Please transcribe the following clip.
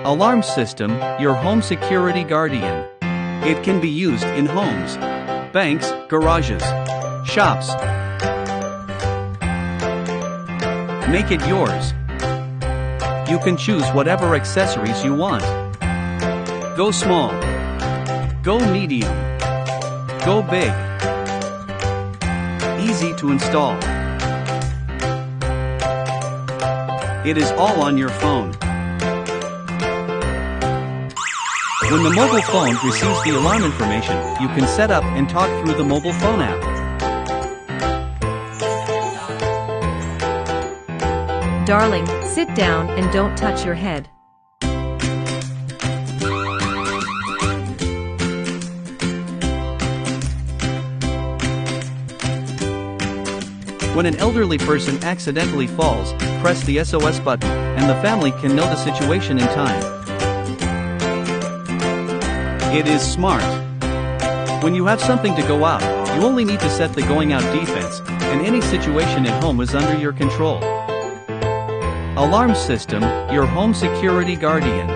Alarm system, your home security guardian. It can be used in homes, banks, garages, shops. Make it yours. You can choose whatever accessories you want. Go small. Go medium. Go big. Easy to install. It is all on your phone. When the mobile phone receives the alarm information, you can set up and talk through the mobile phone app. Darling, sit down and don't touch your head. When an elderly person accidentally falls, press the SOS button, and the family can know the situation in time. It is smart. When you have something to go out, you only need to set the going out defense, and any situation at home is under your control. Alarm system, your home security guardian.